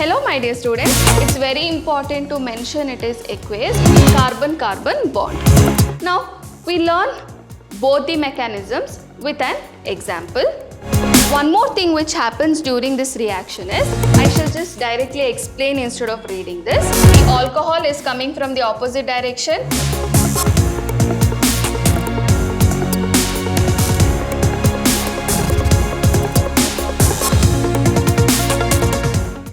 Hello my dear students, it's very important to mention it is aqueous carbon-carbon bond. Now we learn both the mechanisms with an example. One more thing which happens during this reaction is, I shall just directly explain instead of reading this. The alcohol is coming from the opposite direction.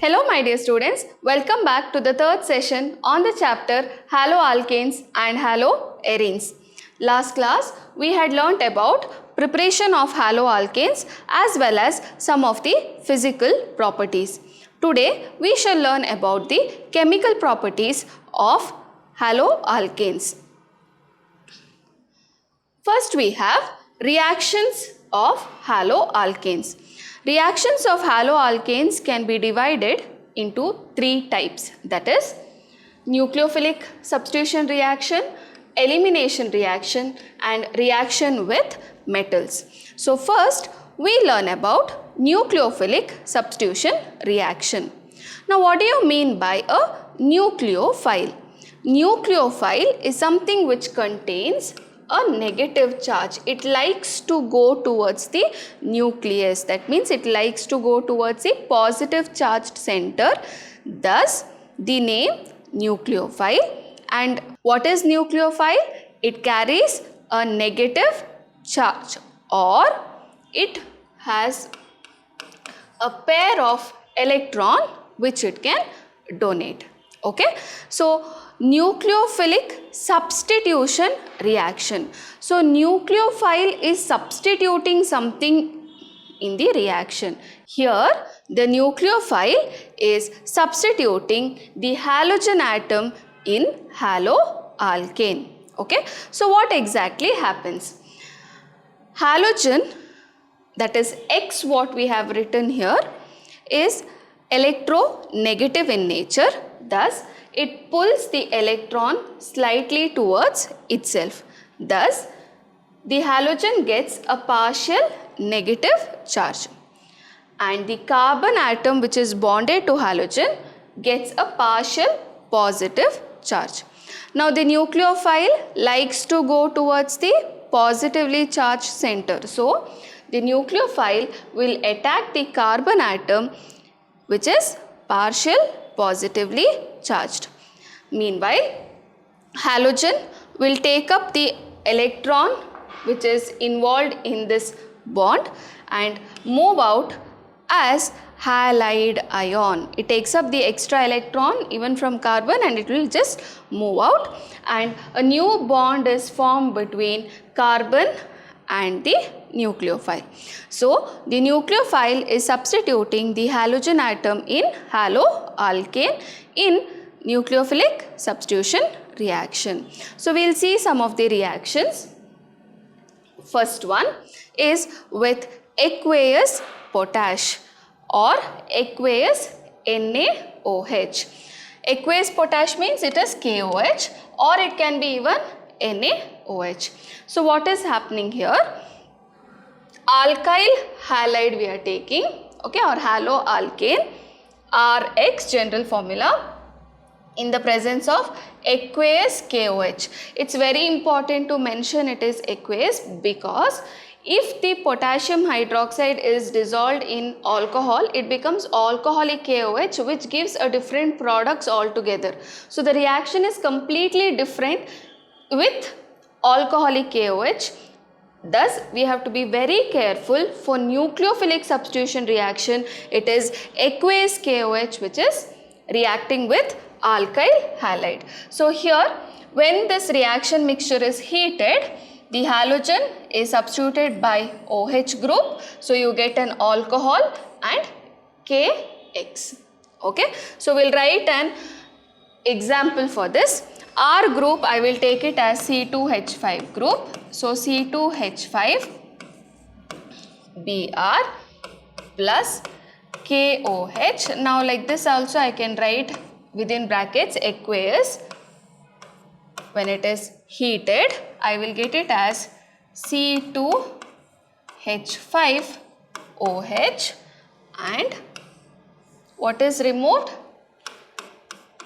Hello my dear students, welcome back to the third session on the chapter haloalkanes and haloarenes. Last class we had learnt about preparation of haloalkanes as well as some of the physical properties. Today we shall learn about the chemical properties of haloalkanes. First we have reactions of haloalkanes. Reactions of haloalkanes can be divided into three types, that is nucleophilic substitution reaction, elimination reaction and reaction with metals. So first we learn about nucleophilic substitution reaction. Now what do you mean by a nucleophile? Nucleophile is something which contains a negative charge. It likes to go towards the nucleus. That means it likes to go towards the positive charged center. Thus, the name nucleophile. And what is nucleophile? It carries a negative charge or it has a pair of electron which it can donate. Okay. So, nucleophilic substitution reaction. So nucleophile is substituting something in the reaction. Here the nucleophile is substituting the halogen atom in haloalkane. Okay. So what exactly happens? Halogen, that is X what we have written here, is electronegative in nature. Thus it pulls the electron slightly towards itself. Thus, the halogen gets a partial negative charge and the carbon atom which is bonded to halogen gets a partial positive charge. Now, the nucleophile likes to go towards the positively charged center. So, the nucleophile will attack the carbon atom which is partial positively charged. Meanwhile, halogen will take up the electron which is involved in this bond and move out as halide ion. It takes up the extra electron even from carbon and it will just move out and a new bond is formed between carbon and the nucleophile. So, the nucleophile is substituting the halogen atom in haloalkane in nucleophilic substitution reaction. So, we will see some of the reactions. First one is with aqueous potash or aqueous NaOH. Aqueous potash means it is KOH or it can be even NaOH. So what is happening here? Alkyl halide we are taking, okay, or haloalkane, RX general formula in the presence of aqueous KOH. It's very important to mention it is aqueous because if the potassium hydroxide is dissolved in alcohol, it becomes alcoholic KOH which gives a different products altogether. So the reaction is completely different with alcoholic KOH. Thus, we have to be very careful for nucleophilic substitution reaction. It is aqueous KOH which is reacting with alkyl halide. So, here when this reaction mixture is heated, the halogen is substituted by OH group. So, you get an alcohol and KX. Okay. So, we will write an example for this. R group I will take it as C2H5 group. So, C2H5 Br plus KOH. Now, like this also I can write within brackets aqueous. When it is heated, I will get it as C2H5OH and What is removed?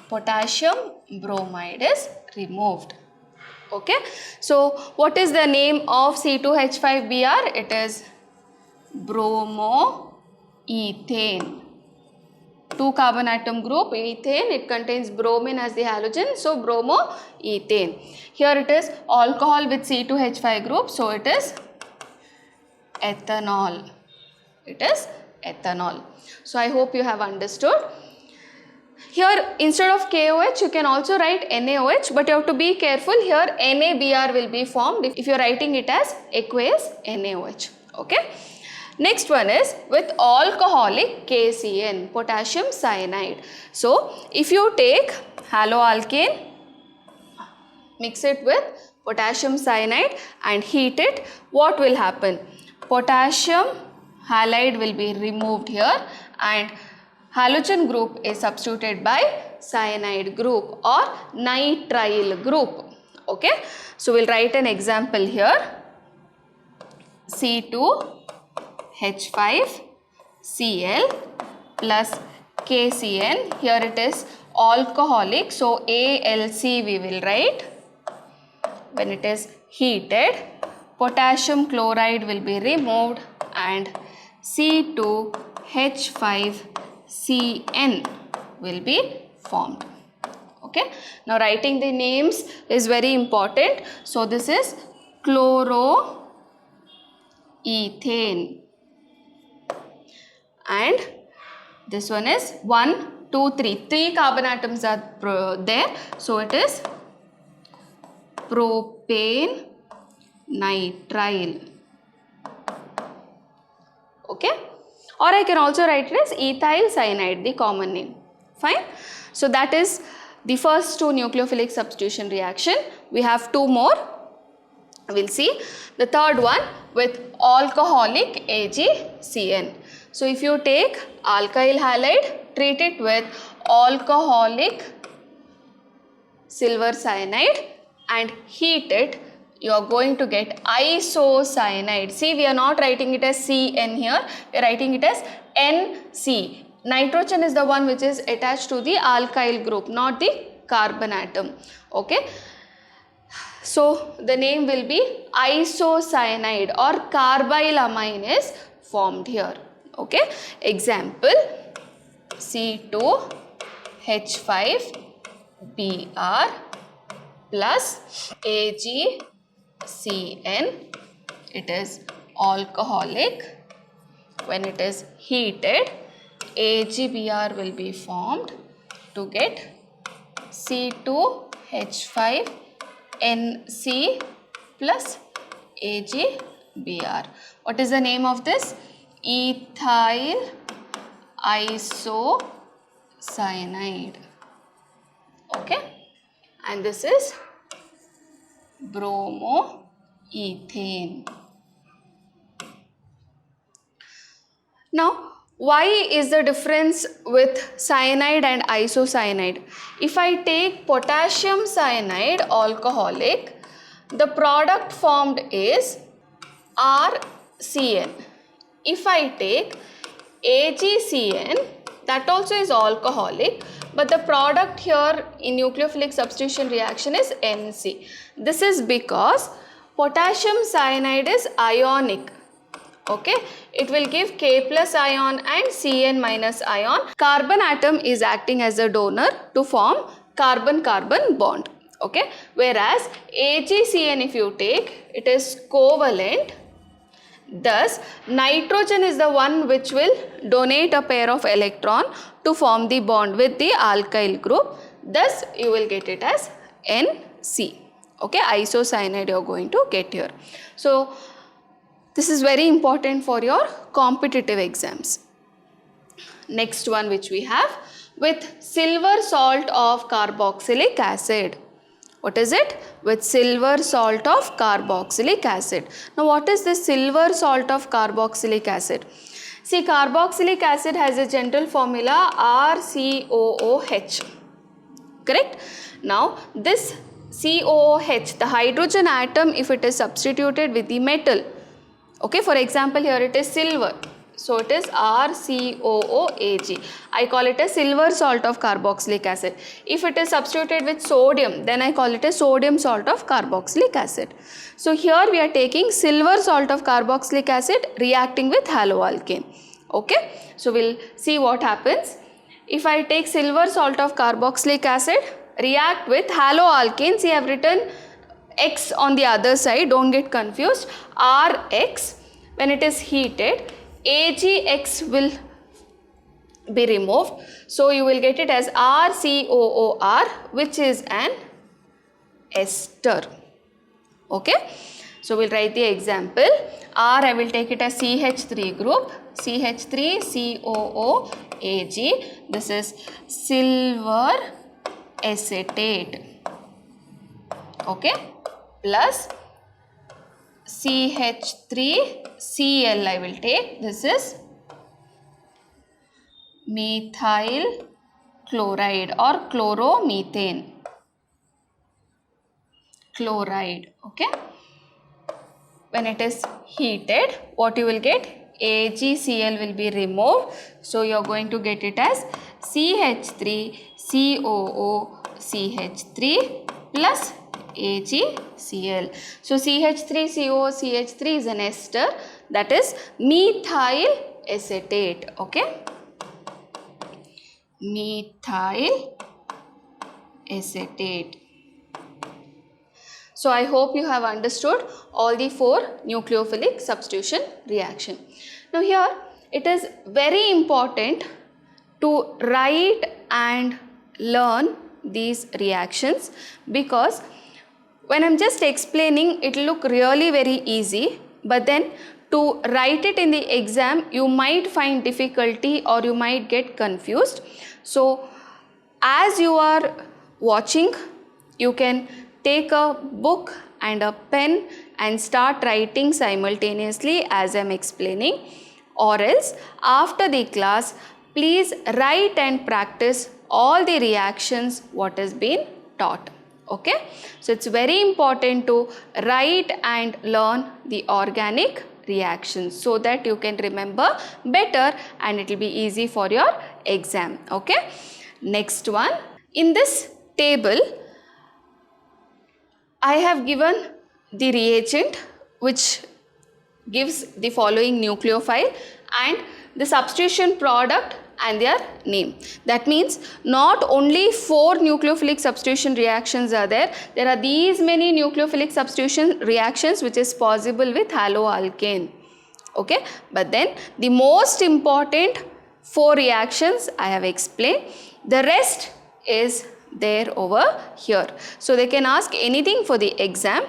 Potassium bromide is removed. Okay. So what is the name of C2H5Br? It is bromoethane. 2 carbon atom group, ethane, it contains bromine as the halogen, so bromoethane. Here it is alcohol with C2H5 group, so it is ethanol. It is ethanol. So I hope you have understood. Here instead of KOH you can also write NaOH, but you have to be careful. Here NaBr will be formed if you are writing it as aqueous NaOH. Okay. Next one is with alcoholic KCN, potassium cyanide. So if you take haloalkane, mix it with potassium cyanide and heat it, what will happen? Potassium halide will be removed here and halogen group is substituted by cyanide group or nitrile group. Okay. So we'll write an example here. C2H5Cl plus KCN. Here it is alcoholic. So ALC we will write. When it is heated, potassium chloride will be removed and C2H5CN will be formed. Okay. Now writing the names is very important. So this is chloroethane and this one is 1, 2, 3. 3 carbon atoms are there. So it is propane nitrile. Okay. Or I can also write it as ethyl cyanide, the common name. Fine. So that is the first 2 nucleophilic substitution reaction. We have 2 more. We'll see the third one with alcoholic AgCN. So if you take alkyl halide, treat it with alcoholic silver cyanide and heat it, you are going to get isocyanide. See, we are not writing it as Cn here, we are writing it as NC. Nitrogen is the one which is attached to the alkyl group, not the carbon atom. Okay. So the name will be isocyanide or carbylamine is formed here. Okay. Example, C2H5Br plus AgCN. It is alcoholic. When it is heated, AgBr will be formed to get C2H5NC plus AgBr. What is the name of this? Ethyl isocyanide. Okay. And this is bromoethane. Now, why is the difference with cyanide and isocyanide? If I take potassium cyanide alcoholic, the product formed is RCN. If I take AgCN, that also is alcoholic, but the product here in nucleophilic substitution reaction is NC. This is because potassium cyanide is ionic. Okay, it will give K plus ion and Cn minus ion. Carbon atom is acting as a donor to form carbon-carbon bond. Okay, whereas AgCN if you take, it is covalent. Thus, nitrogen is the one which will donate a pair of electron to form the bond with the alkyl group. Thus, you will get it as NC. Okay, isocyanide you are going to get here. So, this is very important for your competitive exams. Next one which we have with silver salt of carboxylic acid. What is it? With silver salt of carboxylic acid. Now what is the silver salt of carboxylic acid? See, carboxylic acid has a general formula RCOOH. Correct? Now this COOH, the hydrogen atom, if it is substituted with the metal, okay, for example here it is silver. So it is RCOOAg. I call it a silver salt of carboxylic acid. If it is substituted with sodium, then I call it a sodium salt of carboxylic acid. So here we are taking silver salt of carboxylic acid reacting with haloalkane. Okay, so we'll see what happens. If I take silver salt of carboxylic acid, react with haloalkanes, I have written X on the other side, don't get confused, Rx. When it is heated, AgX will be removed. So you will get it as RCOOR, which is an ester. Okay. So we'll write the example. R, I will take it as CH3 group, CH3COOAg. This is silver acetate. Okay. Plus CH3Cl I will take. This is methyl chloride or chloromethane. Chloride. Okay. When it is heated, what you will get? AgCl will be removed. So you are going to get it as CH3COOCH3 plus AgCl. So CH3COOCH3 is an ester, that is methyl acetate. Okay. Methyl acetate. So I hope you have understood all the 4 nucleophilic substitution reaction. Now here it is very important to write and learn these reactions, because when I am just explaining it will look really very easy, but then to write it in the exam you might find difficulty or you might get confused. So as you are watching, you can take a book and a pen and start writing simultaneously as I am explaining, or else after the class please write and practice all the reactions what has been taught. Okay. So it's very important to write and learn the organic reactions so that you can remember better and it will be easy for your exam. Okay. Next one, in this table I have given the reagent which gives the following nucleophile and the substitution product and their name. That means not only 4 nucleophilic substitution reactions are there, there are these many nucleophilic substitution reactions which is possible with haloalkane. Okay, but then the most important 4 reactions I have explained, the rest is there over here. So they can ask anything for the exam,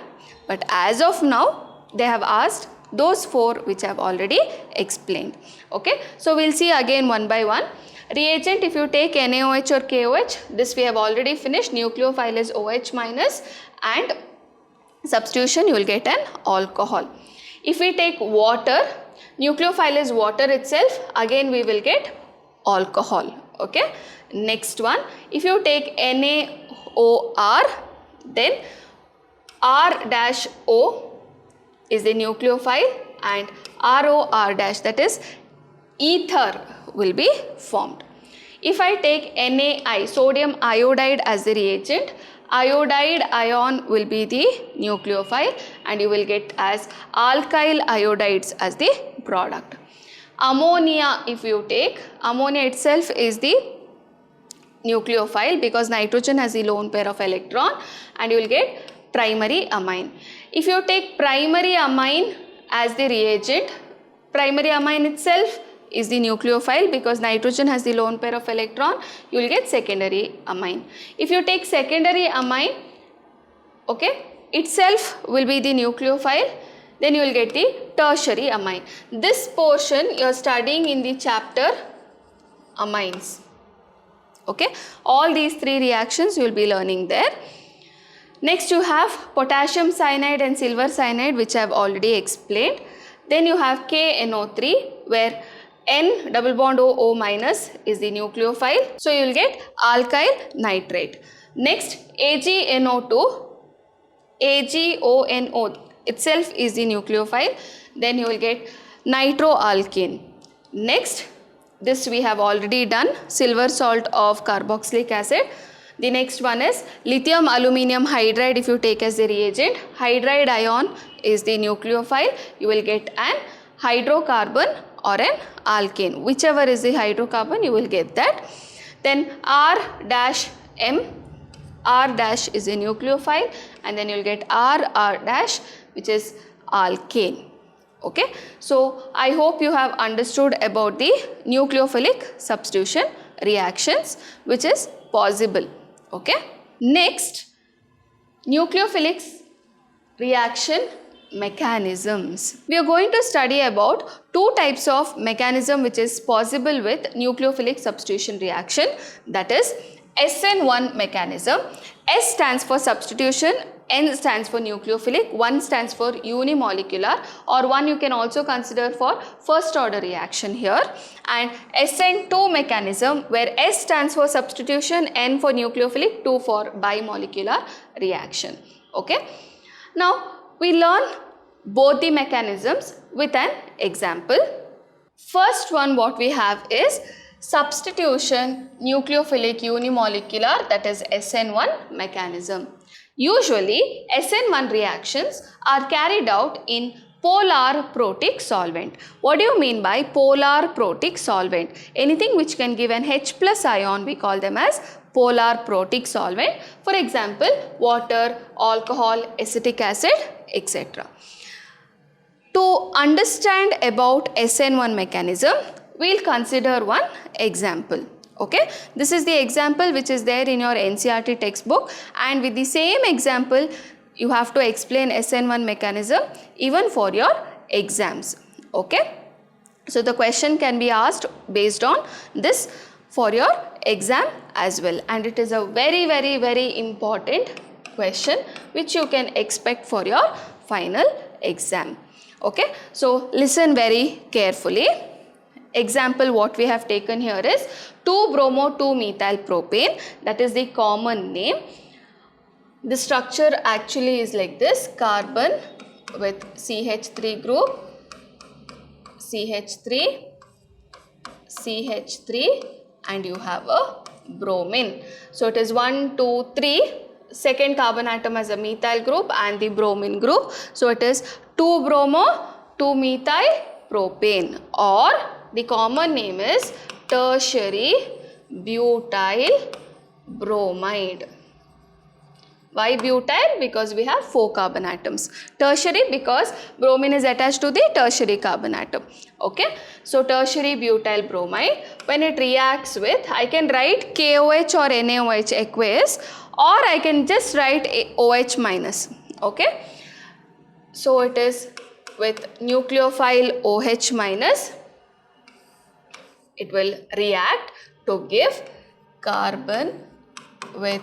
but as of now they have asked those 4 which I have already explained. Okay, so we'll see again one by one. Reagent, if you take NaOH or KOH, this we have already finished. Nucleophile is OH minus and substitution you will get an alcohol. If we take water, nucleophile is water itself, again we will get alcohol. Okay. Next one, if you take NaOR, then R-O is the nucleophile and ROR dash, that is ether, will be formed. If I take NaI, sodium iodide, as the reagent, iodide ion will be the nucleophile and you will get as alkyl iodides as the product. Ammonia, if you take, ammonia itself is the nucleophile because nitrogen has the lone pair of electron and you will get primary amine. If you take primary amine as the reagent, primary amine itself is the nucleophile because nitrogen has the lone pair of electron, you will get secondary amine. If you take secondary amine, okay, itself will be the nucleophile, then you will get the tertiary amine. This portion you are studying in the chapter amines. Okay, all these 3 reactions you will be learning there. Next you have potassium cyanide and silver cyanide, which I have already explained. Then you have KNO3 where N double bond O minus is the nucleophile. So you will get alkyl nitrate. Next AgNO2, AgONO itself is the nucleophile. Then you will get nitroalkane. Next, this we have already done, silver salt of carboxylic acid. The next one is lithium aluminium hydride. If you take as the reagent, hydride ion is the nucleophile. You will get an hydrocarbon or an alkane. Whichever is the hydrocarbon, you will get that. Then R-M, R- is a nucleophile, and then you will get R, which is alkane. Okay, so I hope you have understood about the nucleophilic substitution reactions which is possible. Okay, next, nucleophilic reaction mechanisms. We are going to study about two types of mechanism which is possible with nucleophilic substitution reaction, that is SN1 mechanism. S stands for substitution, N stands for nucleophilic, 1 stands for unimolecular, or 1 you can also consider for first order reaction here, and SN2 mechanism where S stands for substitution, N for nucleophilic, 2 for bimolecular reaction. Okay. Now we learn both the mechanisms with an example. First one what we have is substitution nucleophilic unimolecular, that is SN1 mechanism. Usually SN1 reactions are carried out in polar protic solvent. What do you mean by polar protic solvent? Anything which can give an H plus ion, we call them as polar protic solvent. For example, water, alcohol, acetic acid, etc. To understand about SN1 mechanism, we will consider one example. Okay, this is the example which is there in your NCERT textbook, and with the same example you have to explain SN1 mechanism even for your exams. Okay, so the question can be asked based on this for your exam as well, and it is a very important question which you can expect for your final exam. Okay, so listen very carefully. Example what we have taken here is 2-bromo-2-methyl propane, that is the common name. The structure actually is like this: carbon with CH3 group, CH3, CH3, and you have a bromine. So it is 1, 2, 3, second carbon atom as a methyl group and the bromine group. So it is 2-bromo-2-methyl propane, or the common name is tertiary butyl bromide. Why butyl? Because we have 4 carbon atoms. Tertiary because bromine is attached to the tertiary carbon atom. Okay, so tertiary butyl bromide, when it reacts with, I can write KOH or NaOH aqueous, or I can just write OH minus. Okay, so it is with nucleophile OH minus, it will react to give carbon with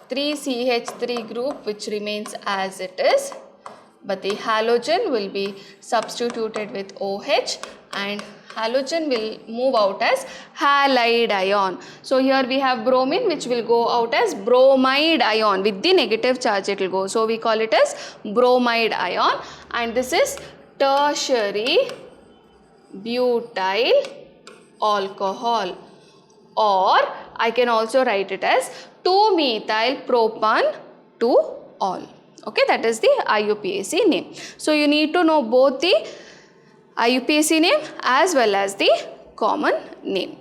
3CH3 group which remains as it is, but the halogen will be substituted with OH and halogen will move out as halide ion. So here we have bromine which will go out as bromide ion, with the negative charge it will go. So we call it as bromide ion, and this is tertiary butyl alcohol, or I can also write it as 2-methyl propan 2-ol. Okay, that is the IUPAC name. So you need to know both the IUPAC name as well as the common name.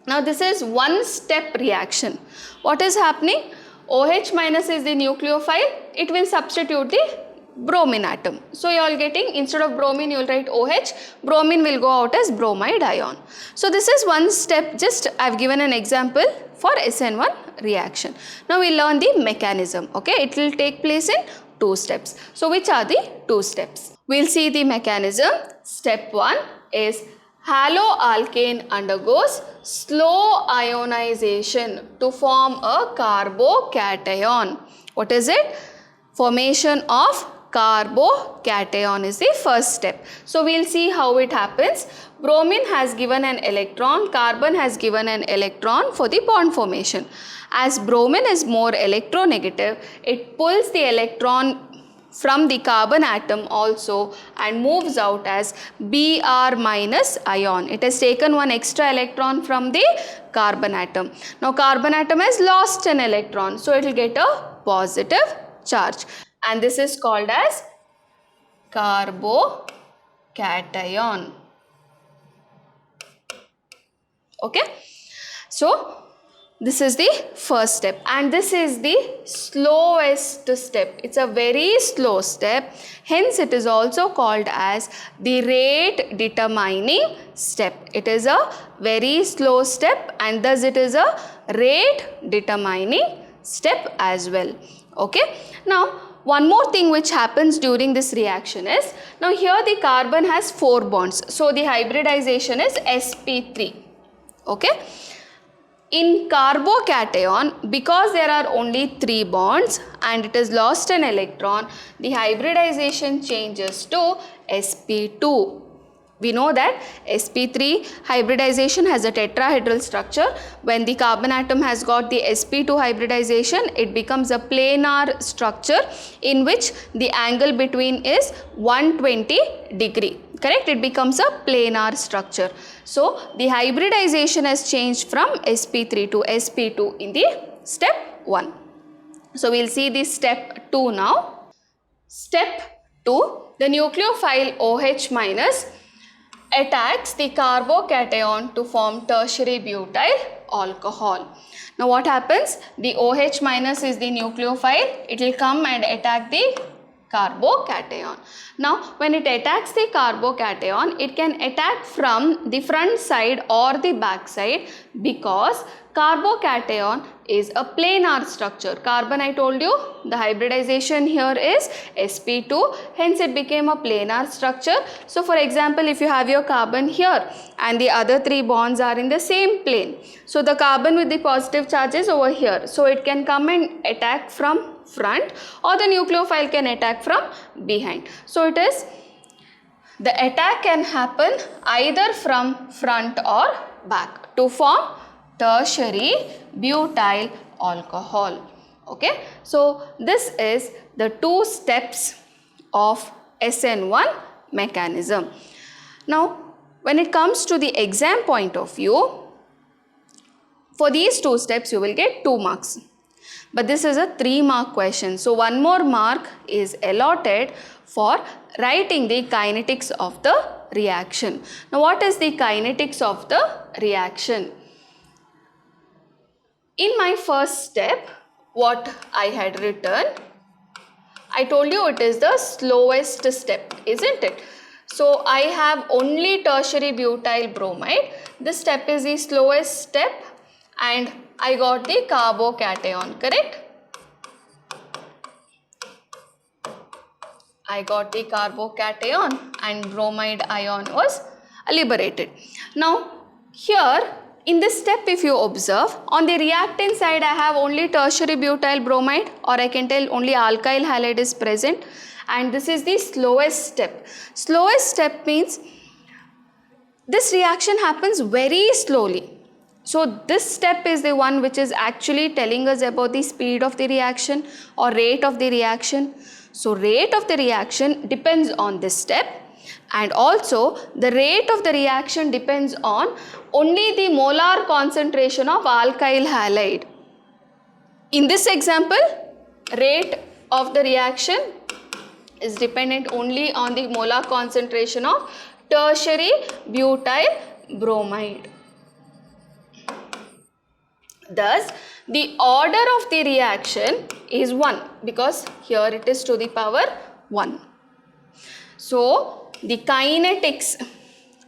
Now this is one step reaction. What is happening? OH minus is the nucleophile, it will substitute the bromine atom. So you are getting, instead of bromine you will write OH, bromine will go out as bromide ion. So this is one step, just I have given an example for SN1 reaction. Now we learn the mechanism. Okay, it will take place in 2 steps. So which are the 2 steps? We will see the mechanism. Step 1 is haloalkane undergoes slow ionization to form a carbocation. What is it? Formation of carbocation is the first step. So we will see how it happens. Bromine has given an electron, carbon has given an electron for the bond formation. As bromine is more electronegative, it pulls the electron from the carbon atom also and moves out as Br minus ion. It has taken one extra electron from the carbon atom. Now carbon atom has lost an electron, so it will get a positive charge, and this is called as carbocation. Okay, so this is the first step, and this is the slowest step. It's a very slow step, hence it is also called as the rate determining step. It is a very slow step, and thus it is a rate determining step as well. Okay, now one more thing which happens during this reaction is, now here the carbon has 4 bonds, so the hybridization is sp3. Okay, in carbocation, because there are only 3 bonds and it has lost an electron, the hybridization changes to sp2. We know that sp3 hybridization has a tetrahedral structure. When the carbon atom has got the sp2 hybridization, it becomes a planar structure in which the angle between is 120 degree. Correct? It becomes a planar structure. So the hybridization has changed from sp3 to sp2 in the step 1. So we'll see the step 2 now. Step 2, the nucleophile OH minus attacks the carbocation to form tertiary butyl alcohol. Now what happens? The OH minus is the nucleophile. It will come and attack the carbocation. Now when it attacks the carbocation, it can attack from the front side or the back side, because carbocation is a planar structure. Carbon, I told you, the hybridization here is sp2, hence it became a planar structure. So for example, if you have your carbon here and the other 3 bonds are in the same plane, so the carbon with the positive charge is over here, so it can come and attack from front, or the nucleophile can attack from behind. So it is, the attack can happen either from front or back to form tertiary butyl alcohol. Okay, so this is the 2 steps of SN1 mechanism. Now when it comes to the exam point of view, for these 2 steps you will get 2 marks. But this is a 3-mark question. So 1 more mark is allotted for writing the kinetics of the reaction. Now what is the kinetics of the reaction? In my first step, what I had written, I told you it is the slowest step, isn't it? So I have only tertiary butyl bromide. This step is the slowest step, and I got the carbocation, correct? I got the carbocation and bromide ion was liberated. Now here in this step, if you observe, on the reactant side I have only tertiary butyl bromide, or I can tell only alkyl halide is present, and this is the slowest step. Slowest step means this reaction happens very slowly. So this step is the one which is actually telling us about the speed of the reaction or rate of the reaction. So rate of the reaction depends on this step, and also the rate of the reaction depends on only the molar concentration of alkyl halide. In this example, rate of the reaction is dependent only on the molar concentration of tertiary butyl bromide. Thus, the order of the reaction is 1, because here it is to the power 1. So, the kinetics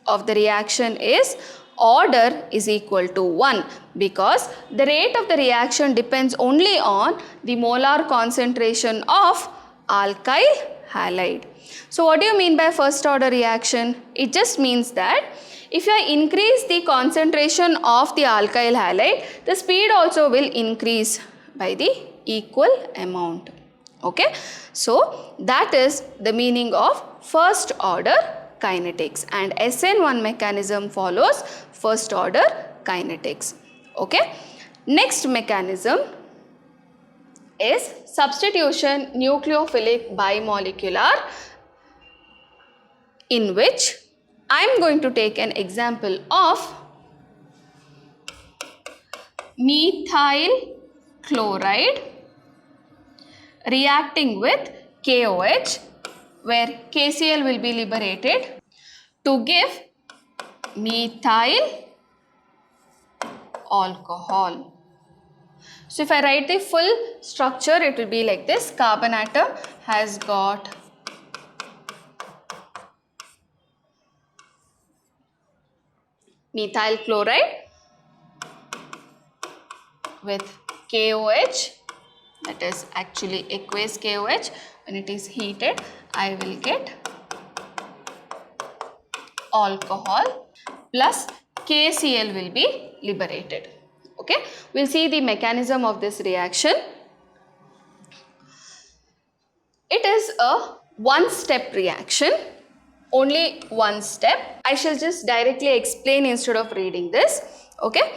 of the reaction is order is equal to 1, because the rate of the reaction depends only on the molar concentration of alkyl halide. So, what do you mean by first order reaction? It just means that if I increase the concentration of the alkyl halide, the speed also will increase by the equal amount. Okay, so that is the meaning of first order kinetics, and SN1 mechanism follows first order kinetics. Okay, next mechanism is substitution nucleophilic bimolecular, in which I am going to take an example of methyl chloride reacting with KOH, where KCl will be liberated to give methyl alcohol. So if I write the full structure, it will be like this. Carbon atom has got methyl chloride with KOH, that is actually aqueous KOH. When it is heated, I will get alcohol plus KCl will be liberated. Okay, we'll see the mechanism of this reaction. It is a one-step reaction, only one step. I shall just directly explain instead of reading this. Okay,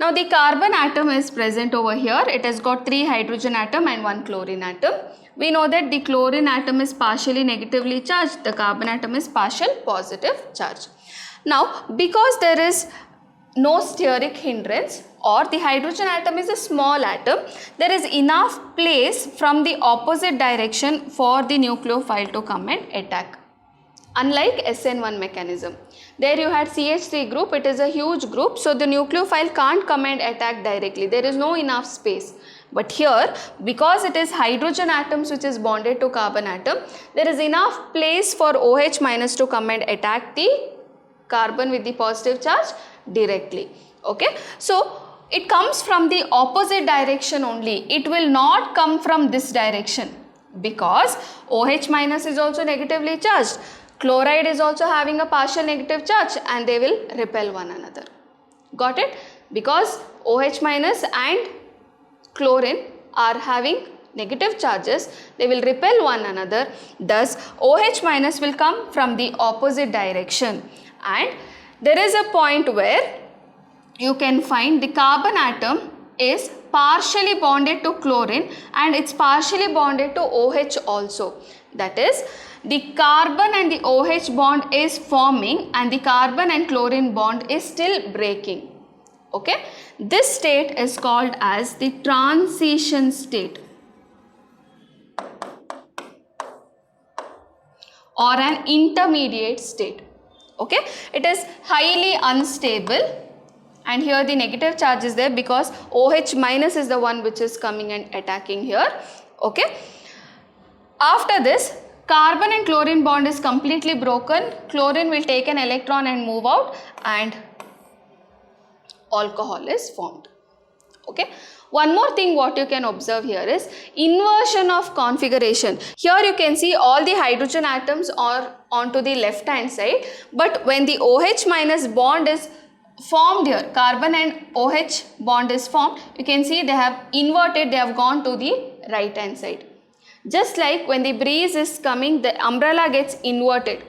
now the carbon atom is present over here. It has got 3 hydrogen atom and 1 chlorine atom. We know that the chlorine atom is partially negatively charged, the carbon atom is partial positive charge. Now, because there is no steric hindrance, or the hydrogen atom is a small atom, there is enough place from the opposite direction for the nucleophile to come and attack. Unlike SN1 mechanism, there you had CH3 group, it is a huge group, so the nucleophile can't come and attack directly, there is no enough space. But here, because it is hydrogen atoms which is bonded to carbon atom, there is enough place for OH minus to come and attack the carbon with the positive charge directly. Okay, so it comes from the opposite direction only, it will not come from this direction, because OH minus is also negatively charged, chloride is also having a partial negative charge, and they will repel one another. Got it? Because OH minus and chlorine are having negative charges, they will repel one another, thus OH minus will come from the opposite direction. And there is a point where you can find the carbon atom is partially bonded to chlorine and it's partially bonded to OH also. That is, the carbon and the OH bond is forming and the carbon and chlorine bond is still breaking. Okay, this state is called as the transition state or an intermediate state. Okay, it is highly unstable, and here the negative charge is there because OH minus is the one which is coming and attacking here. Okay, after this, carbon and chlorine bond is completely broken, chlorine will take an electron and move out, and alcohol is formed. Okay, one more thing what you can observe here is inversion of configuration. Here you can see all the hydrogen atoms are onto the left hand side, but when the OH minus bond is formed here, carbon and OH bond is formed, you can see they have inverted, they have gone to the right hand side. Just like when the breeze is coming, the umbrella gets inverted.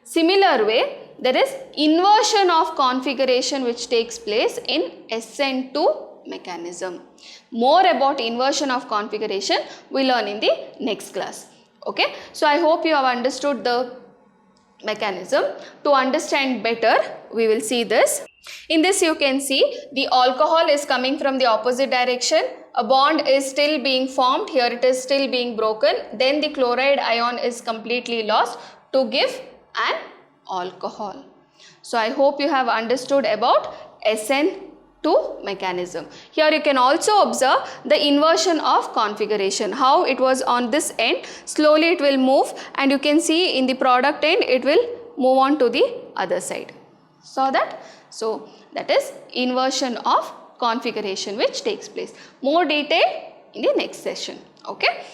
Similar way, there is inversion of configuration which takes place in SN2 mechanism. More about inversion of configuration we learn in the next class. Okay, so I hope you have understood the mechanism. To understand better, we will see this. In this you can see the alcohol is coming from the opposite direction, a bond is still being formed, here it is still being broken, then the chloride ion is completely lost to give an alcohol. So I hope you have understood about SN2 mechanism. Here you can also observe the inversion of configuration, how it was on this end, slowly it will move, and you can see in the product end it will move on to the other side. Saw that? So that is inversion of configuration which takes place. More detail in the next session. Okay.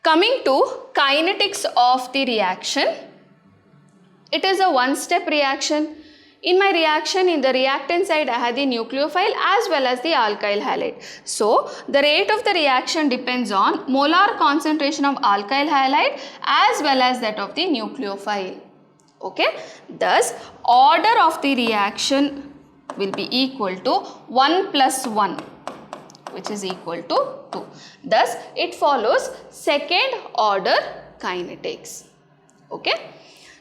Coming to kinetics of the reaction, it is a one-step reaction. In my reaction, in the reactant side, I had the nucleophile as well as the alkyl halide. So, the rate of the reaction depends on molar concentration of alkyl halide as well as that of the nucleophile. Okay. Thus, order of the reaction will be equal to 1 plus 1. which is equal to 2. Thus, it follows second order kinetics. Okay.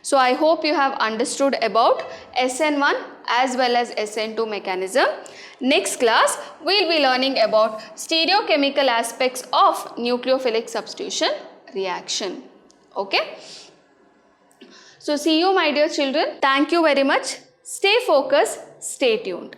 So, I hope you have understood about SN1 as well as SN2 mechanism. Next class, we will be learning about stereochemical aspects of nucleophilic substitution reaction. Okay. So, see you my dear children. Thank you very much. Stay focused, stay tuned.